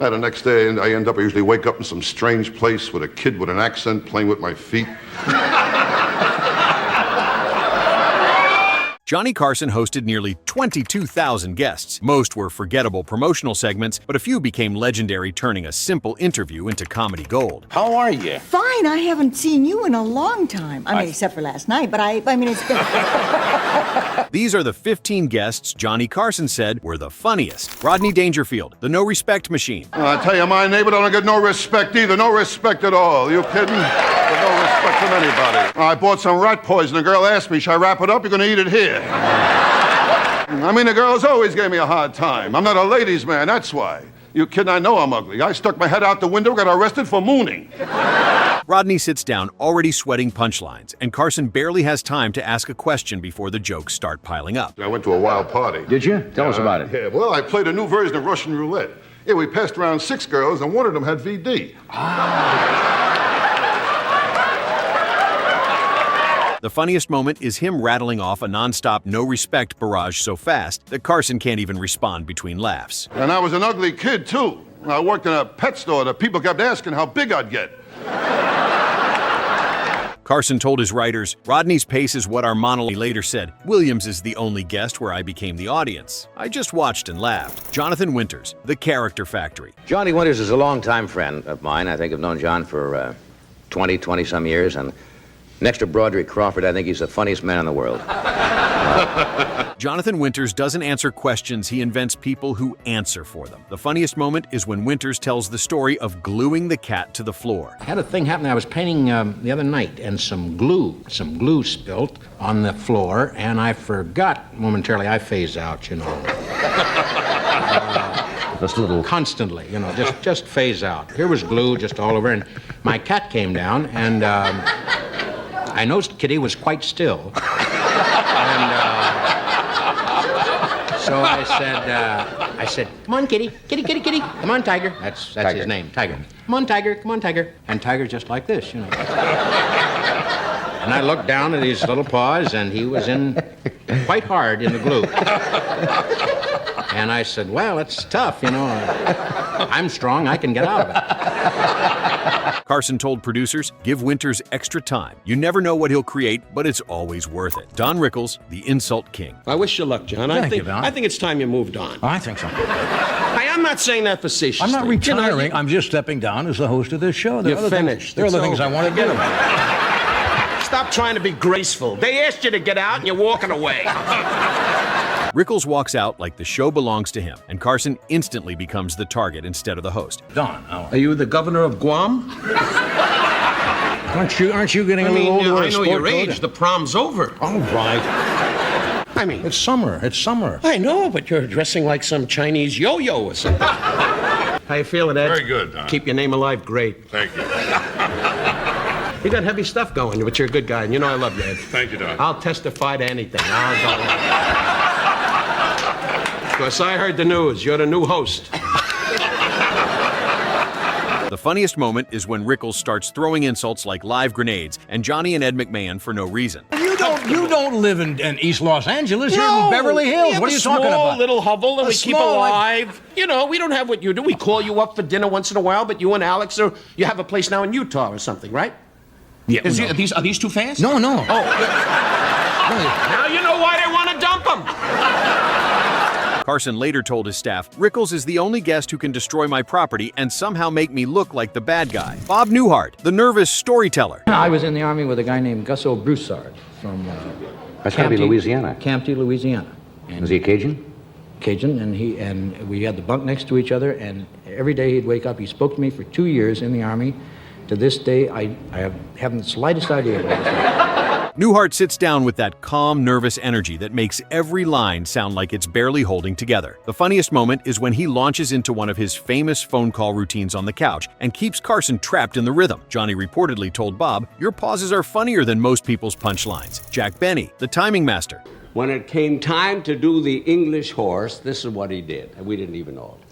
The next day, I usually wake up in some strange place with a kid with an accent playing with my feet. Johnny Carson hosted nearly 22,000 guests. Most were forgettable promotional segments, but a few became legendary, turning a simple interview into comedy gold. How are you? Fine. I haven't seen you in a long time. I mean, except for last night, but I mean, it's been... These are the 15 guests Johnny Carson said were the funniest. Rodney Dangerfield, the no respect machine. I tell you, my neighbor don't get no respect either. No respect at all. You kidding? No respect from anybody. I bought some rat poison. The girl asked me, should I wrap it up? You're going to eat it here. I mean, the girls always gave me a hard time. I'm not a ladies' man, that's why. You kidding? I know I'm ugly. I stuck my head out the window, got arrested for mooning. Rodney sits down, already sweating punchlines, and Carson barely has time to ask a question before the jokes start piling up. I went to a wild party. Did you? Tell us about it. Yeah, well, I played a new version of Russian roulette. Yeah, we passed around 6 girls, and one of them had VD. The funniest moment is him rattling off a nonstop no-respect barrage so fast that Carson can't even respond between laughs. And I was an ugly kid, too. I worked in a pet store that people kept asking how big I'd get. Carson told his writers, Rodney's pace is what our monologue. He later said, Williams is the only guest where I became the audience. I just watched and laughed. Jonathan Winters, The Character Factory. Johnny Winters is a longtime friend of mine. I think I've known John for 20-some years, and next to Broderick Crawford, I think he's the funniest man in the world. Jonathan Winters doesn't answer questions, he invents people who answer for them. The funniest moment is when Winters tells the story of gluing the cat to the floor. I had a thing happen. I was painting the other night, and some glue spilt on the floor, and I forgot momentarily. I phase out, you know. Just a little. Constantly, you know, just phase out. Here was glue just all over, and my cat came down, and I noticed Kitty was quite still. And so I said, come on, Kitty, Kitty, Kitty, Kitty. Come on, Tiger. That's Tiger. his name, Tiger. Come on, Tiger, come on, Tiger. And Tiger's just like this, you know. And I looked down at his little paws, and he was in quite hard in the glue. And I said, well, it's tough, you know. I'm strong, I can get out of it. Carson told producers, give Winters extra time. You never know what he'll create, but it's always worth it. Don Rickles, the insult king. I wish you luck, John. Thank you, Don. I think it's time you moved on. Oh, I think so. Hey, I'm not saying that facetiously. I'm not retiring. You know, I'm just stepping down as the host of this show. You're finished. There are It's other things I over. want to get about. Stop trying to be graceful. They asked you to get out, and you're walking away. Rickles walks out like the show belongs to him, and Carson instantly becomes the target instead of the host. Don, Are you the governor of Guam? aren't you getting a little older? I know your age. The prom's over. All right. I mean, It's summer. I know, but you're dressing like some Chinese yo-yo or something. How you feeling, Ed? Very good, Don. Keep your name alive. Great. Thank you. You got heavy stuff going, but you're a good guy, and you know I love you, Ed. Thank you, Don. I'll testify to anything. I'll go. Because I heard the news. You're the new host. The funniest moment is when Rickles starts throwing insults like live grenades, and Johnny and Ed McMahon for no reason. You don't live in East Los Angeles. You're in Beverly Hills. What are you talking about? A small little hovel that we keep small, alive. You know, we don't have what you do. We call you up for dinner once in a while, but you and Alex you have a place now in Utah or something, right? Yeah, Are no. these too fast? No. Oh. Now you know why they want to dump them. Carson later told his staff, Rickles is the only guest who can destroy my property and somehow make me look like the bad guy. Bob Newhart, the nervous storyteller. I was in the Army with a guy named Gusso Broussard from That's gotta be Louisiana. Campty, Louisiana. And Is he a Cajun? Cajun, and we had the bunk next to each other, and every day he'd wake up. He spoke to me for 2 years in the Army. To this day, I haven't the slightest idea what he was saying. Newhart sits down with that calm, nervous energy that makes every line sound like it's barely holding together. The funniest moment is when he launches into one of his famous phone call routines on the couch and keeps Carson trapped in the rhythm. Johnny reportedly told Bob, your pauses are funnier than most people's punchlines. Jack Benny, the timing master. When it came time to do the English horse, this is what he did, and we didn't even know it.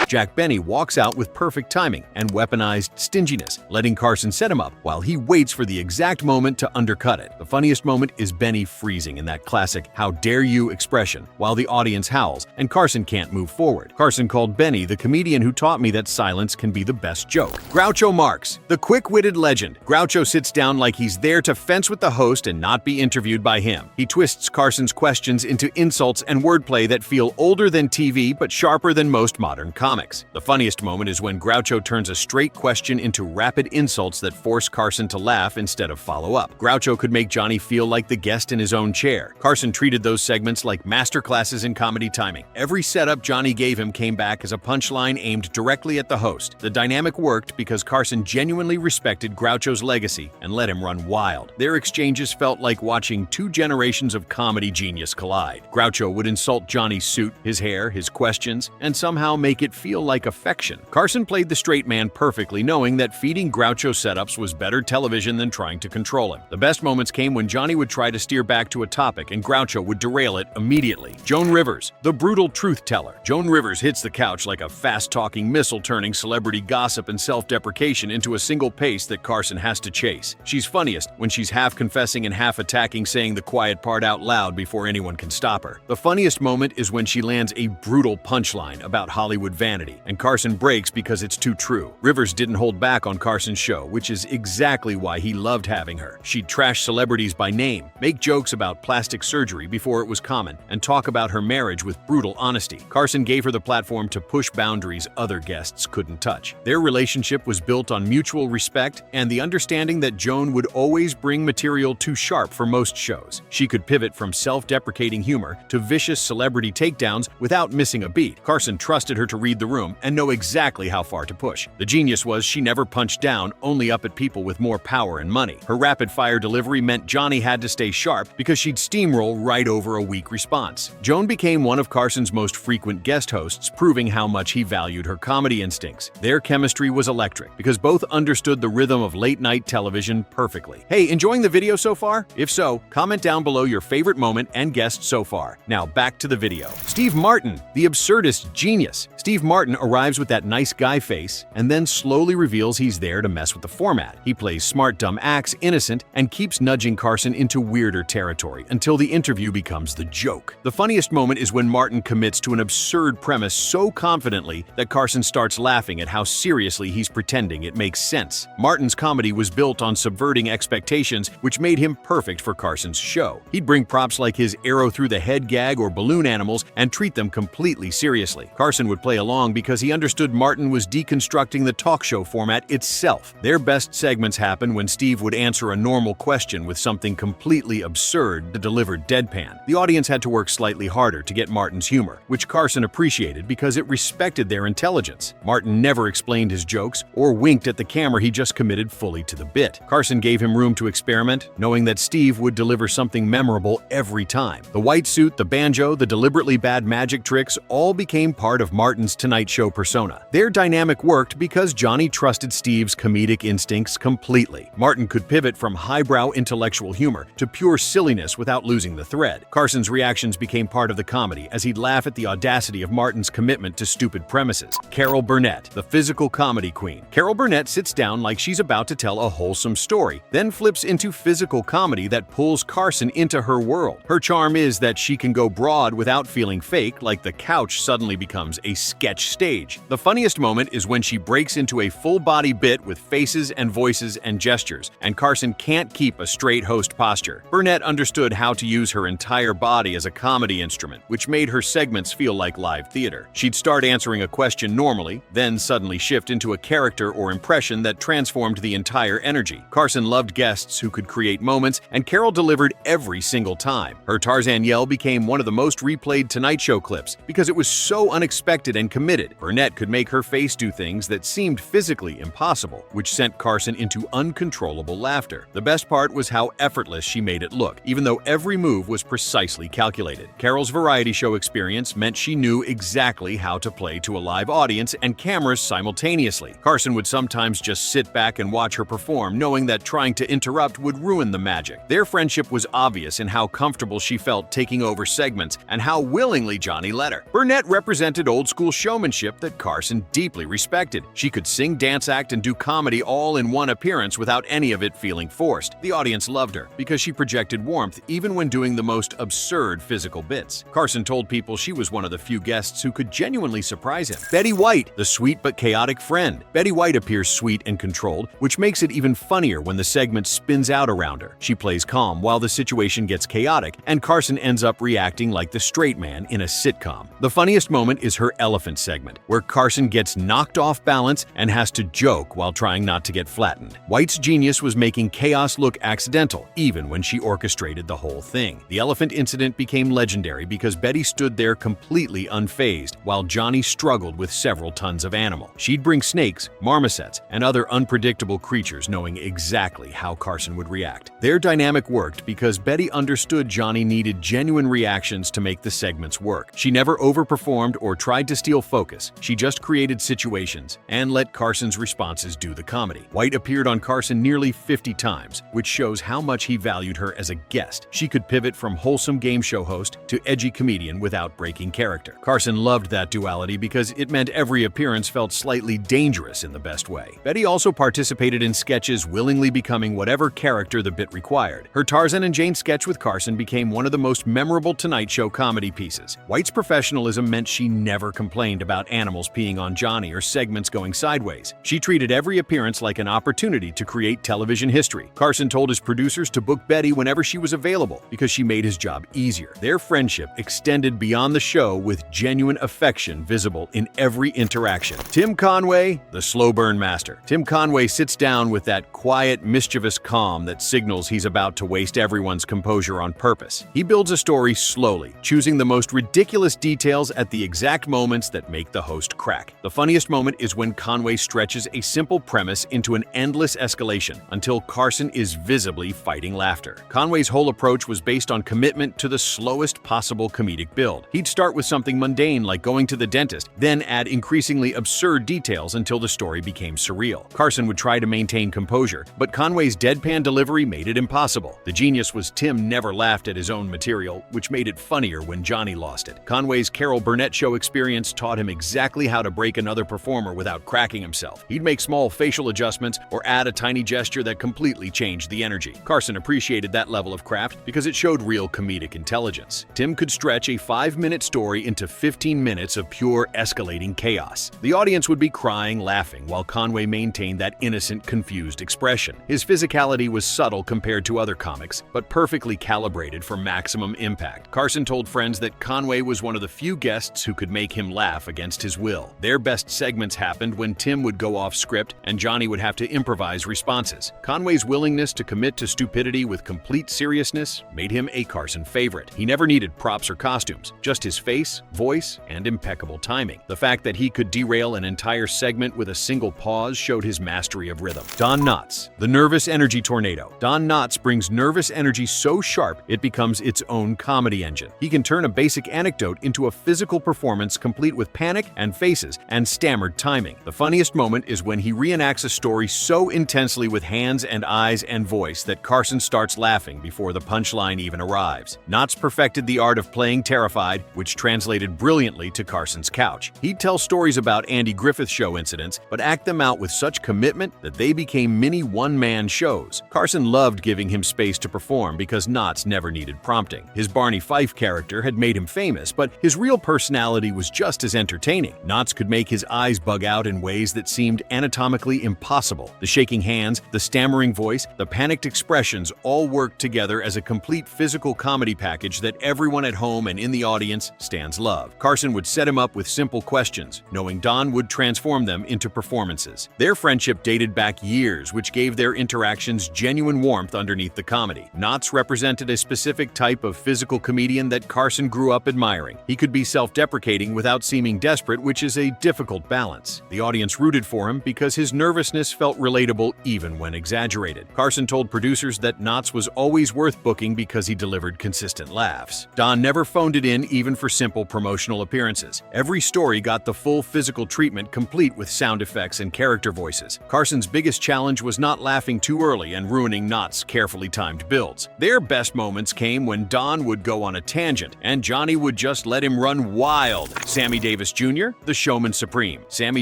Jack Benny walks out with perfect timing and weaponized stinginess, letting Carson set him up while he waits for the exact moment to undercut it. The funniest moment is Benny freezing in that classic "how dare you" expression while the audience howls and Carson can't move forward. Carson called Benny the comedian who taught me that silence can be the best joke. Groucho Marx, the quick-witted legend. Groucho sits down like he's there to fence with the host and not be interviewed by him. He twists Carson's questions into insults and wordplay that feel older than TV but sharper than most modern comics. The funniest moment is when Groucho turns a straight question into rapid insults that force Carson to laugh instead of follow up. Groucho could make Johnny feel like the guest in his own chair. Carson treated those segments like masterclasses in comedy timing. Every setup Johnny gave him came back as a punchline aimed directly at the host. The dynamic worked because Carson genuinely respected Groucho's legacy and let him run wild. Their exchanges felt like watching two generations of comedy genius collide. Groucho would insult Johnny's suit, his hair, his questions, and somehow make it feel like affection. Carson played the straight man perfectly, knowing that feeding Groucho setups was better television than trying to control him. The best moments came when Johnny would try to steer back to a topic and Groucho would derail it immediately. Joan Rivers, the brutal truth teller. Joan Rivers hits the couch like a fast-talking missile, turning celebrity gossip and self-deprecation into a single pace that Carson has to chase. She's funniest when she's half confessing and half attacking, saying the quiet part out loud before anyone can stop her. The funniest moment is when she lands a brutal punchline about Hollywood vanity, and Carson breaks because it's too true. Rivers didn't hold back on Carson's show, which is exactly why he loved having her. She'd trash celebrities by name, make jokes about plastic surgery before it was common, and talk about her marriage with brutal honesty. Carson gave her the platform to push boundaries other guests couldn't touch. Their relationship was built on mutual respect and the understanding that Joan would always bring material too sharp for most shows. She could pivot from self-deprecating humor to vicious celebrity takedowns without missing a beat. Carson trusted her to read the room and know exactly how far to push. The genius was she never punched down, only up at people with more power and money. Her rapid-fire delivery meant Johnny had to stay sharp because she'd steamroll right over a weak response. Joan became one of Carson's most frequent guest hosts, proving how much he valued her comedy instincts. Their chemistry was electric because both understood the rhythm of late-night television perfectly. Hey, enjoying the video so far? If so, comment down below your favorite moment and guest so far. Now back to the video. Steve Martin, the absurdist genius. Steve Martin arrives with that nice guy face and then slowly reveals he's there to mess with the format. He plays smart dumb acts, innocent, and keeps nudging Carson into weirder territory until the interview becomes the joke. The funniest moment is when Martin commits to an absurd premise so confidently that Carson starts laughing at how seriously he's pretending it makes sense. Martin's comedy was built on subverting expectations, which made him perfect for Carson's show. He'd bring props like his arrow through the head gag or balloon animals and treat them completely seriously. Carson would play along because he understood Martin was deconstructing the talk show format itself. Their best segments happened when Steve would answer a normal question with something completely absurd to deliver deadpan. The audience had to work slightly harder to get Martin's humor, which Carson appreciated because it respected their intelligence. Martin never explained his jokes or winked at the camera, he just committed fully to the bit. Carson gave him room to experiment, knowing that Steve would deliver something memorable every time. The white suit, the banjo, the deliberately bad magic tricks all became part of Martin's Tonight Show persona. Their dynamic worked because Johnny trusted Steve's comedic instincts completely. Martin could pivot from highbrow intellectual humor to pure silliness without losing the thread. Carson's reactions became part of the comedy as he'd laugh at the audacity of Martin's commitment to stupid premises. Carol Burnett, the physical comedy queen. Carol Burnett sits down like she's about to tell a wholesome story, then flips into physical comedy that pulls Carson into her world. Her charm is that she can go broad without feeling fake, like the couch suddenly becomes a sketch stage. The funniest moment is when she breaks into a full-body bit with faces and voices and gestures, and Carson can't keep a straight host posture. Burnett understood how to use her entire body as a comedy instrument, which made her segments feel like live theater. She'd start answering a question normally, then suddenly shift into a character or impression that transformed the entire energy. Carson loved guests who could create moments, and Carol delivered every single time. Her Tarzan yell became one of the most replayed Tonight Show clips because it was so unexpected and committed. Burnett could make her face do things that seemed physically impossible, which sent Carson into uncontrollable laughter. The best part was how effortless she made it look, even though every move was precisely calculated. Carol's variety show experience meant she knew exactly how to play to a live audience and cameras simultaneously. Carson would sometimes just sit back and watch her perform, knowing that trying to interrupt would ruin the magic. Their friendship was obvious in how comfortable she felt taking over segments and how willingly Johnny let her. Burnett represented old-school showmanship showmanship that Carson deeply respected. She could sing, dance, act, and do comedy all in one appearance without any of it feeling forced. The audience loved her because she projected warmth even when doing the most absurd physical bits. Carson told people she was one of the few guests who could genuinely surprise him. Betty White, the sweet but chaotic friend. Betty White appears sweet and controlled, which makes it even funnier when the segment spins out around her. She plays calm while the situation gets chaotic, and Carson ends up reacting like the straight man in a sitcom. The funniest moment is her elephant segment, where Carson gets knocked off balance and has to joke while trying not to get flattened. White's genius was making chaos look accidental, even when she orchestrated the whole thing. The elephant incident became legendary because Betty stood there completely unfazed while Johnny struggled with several tons of animal. She'd bring snakes, marmosets, and other unpredictable creatures, knowing exactly how Carson would react. Their dynamic worked because Betty understood Johnny needed genuine reactions to make the segments work. She never overperformed or tried to steal focus. She just created situations and let Carson's responses do the comedy. White appeared on Carson nearly 50 times, which shows how much he valued her as a guest. She could pivot from wholesome game show host to edgy comedian without breaking character. Carson loved that duality because it meant every appearance felt slightly dangerous in the best way. Betty also participated in sketches, willingly becoming whatever character the bit required. Her Tarzan and Jane sketch with Carson became one of the most memorable Tonight Show comedy pieces. White's professionalism meant she never complained about animals peeing on Johnny or segments going sideways. She treated every appearance like an opportunity to create television history. Carson told his producers to book Betty whenever she was available because she made his job easier. Their friendship extended beyond the show with genuine affection visible in every interaction. Tim Conway, the slow burn master. Tim Conway sits down with that quiet, mischievous calm that signals he's about to waste everyone's composure on purpose. He builds a story slowly, choosing the most ridiculous details at the exact moments that make the host crack. The funniest moment is when Conway stretches a simple premise into an endless escalation until Carson is visibly fighting laughter. Conway's whole approach was based on commitment to the slowest possible comedic build. He'd start with something mundane like going to the dentist, then add increasingly absurd details until the story became surreal. Carson would try to maintain composure, but Conway's deadpan delivery made it impossible. The genius was Tim never laughed at his own material, which made it funnier when Johnny lost it. Conway's Carol Burnett show experience taught him exactly how to break another performer without cracking himself. He'd make small facial adjustments or add a tiny gesture that completely changed the energy. Carson appreciated that level of craft because it showed real comedic intelligence. Tim could stretch a 5-minute story into 15 minutes of pure escalating chaos. The audience would be crying, laughing, while Conway maintained that innocent, confused expression. His physicality was subtle compared to other comics, but perfectly calibrated for maximum impact. Carson told friends that Conway was one of the few guests who could make him laugh against his will. Their best segments happened when Tim would go off script and Johnny would have to improvise responses. Conway's willingness to commit to stupidity with complete seriousness made him a Carson favorite. He never needed props or costumes, just his face, voice, and impeccable timing. The fact that he could derail an entire segment with a single pause showed his mastery of rhythm. Don Knotts, the nervous energy tornado. Don Knotts brings nervous energy so sharp it becomes its own comedy engine. He can turn a basic anecdote into a physical performance complete with panic and faces and stammered timing. The funniest moment is when he reenacts a story so intensely with hands and eyes and voice that Carson starts laughing before the punchline even arrives. Knotts perfected the art of playing terrified, which translated brilliantly to Carson's couch. He'd tell stories about Andy Griffith Show incidents, but act them out with such commitment that they became mini one-man shows. Carson loved giving him space to perform because Knotts never needed prompting. His Barney Fife character had made him famous, but his real personality was just as entertaining. Knotts could make his eyes bug out in ways that seemed anatomically impossible. The shaking hands, the stammering voice, the panicked expressions all worked together as a complete physical comedy package that everyone at home and in the audience stands love. Carson would set him up with simple questions, knowing Don would transform them into performances. Their friendship dated back years, which gave their interactions genuine warmth underneath the comedy. Knotts represented a specific type of physical comedian that Carson grew up admiring. He could be self-deprecating without seeming desperate, which is a difficult balance. The audience rooted for him because his nervousness felt relatable even when exaggerated. Carson told producers that Knotts was always worth booking because he delivered consistent laughs. Don never phoned it in even for simple promotional appearances. Every story got the full physical treatment complete with sound effects and character voices. Carson's biggest challenge was not laughing too early and ruining Knotts' carefully timed builds. Their best moments came when Don would go on a tangent and Johnny would just let him run wild. Sammy Davis Davis Jr., the showman supreme. Sammy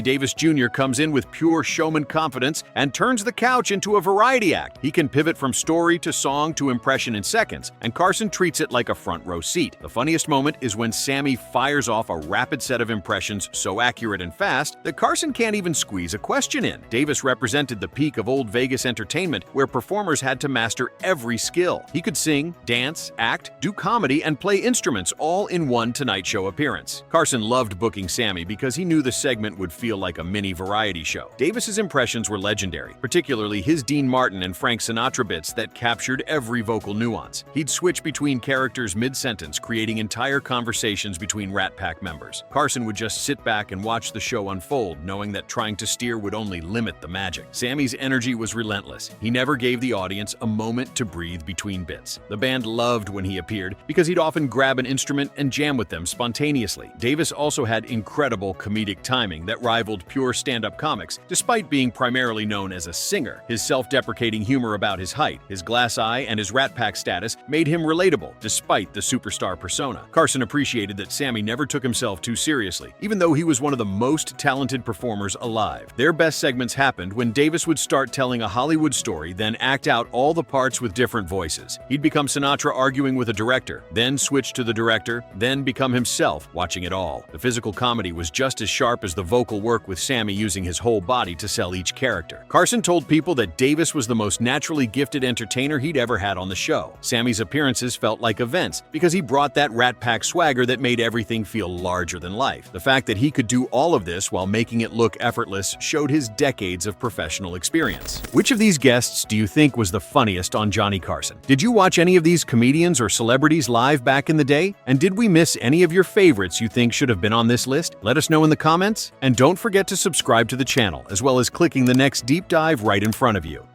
Davis Jr. comes in with pure showman confidence and turns the couch into a variety act. He can pivot from story to song to impression in seconds, and Carson treats it like a front row seat. The funniest moment is when Sammy fires off a rapid set of impressions so accurate and fast that Carson can't even squeeze a question in. Davis represented the peak of old Vegas entertainment, where performers had to master every skill. He could sing, dance, act, do comedy, and play instruments all in one Tonight Show appearance. Carson loved booking Sammy because he knew the segment would feel like a mini variety show. Davis's impressions were legendary, particularly his Dean Martin and Frank Sinatra bits that captured every vocal nuance. He'd switch between characters mid-sentence, creating entire conversations between Rat Pack members. Carson would just sit back and watch the show unfold, knowing that trying to steer would only limit the magic. Sammy's energy was relentless. He never gave the audience a moment to breathe between bits. The band loved when he appeared because he'd often grab an instrument and jam with them spontaneously. Davis also had incredible comedic timing that rivaled pure stand-up comics, despite being primarily known as a singer. His self-deprecating humor about his height, his glass eye, and his Rat Pack status made him relatable, despite the superstar persona. Carson appreciated that Sammy never took himself too seriously, even though he was one of the most talented performers alive. Their best segments happened when Davis would start telling a Hollywood story, then act out all the parts with different voices. He'd become Sinatra arguing with a director, then switch to the director, then become himself, watching it all. The physical comedy was just as sharp as the vocal work, with Sammy using his whole body to sell each character. Carson told people that Davis was the most naturally gifted entertainer he'd ever had on the show. Sammy's appearances felt like events because he brought that Rat Pack swagger that made everything feel larger than life. The fact that he could do all of this while making it look effortless showed his decades of professional experience. Which of these guests do you think was the funniest on Johnny Carson? Did you watch any of these comedians or celebrities live back in the day? And did we miss any of your favorites you think should have been on this list? Let us know in the comments, and don't forget to subscribe to the channel, as well as clicking the next deep dive right in front of you.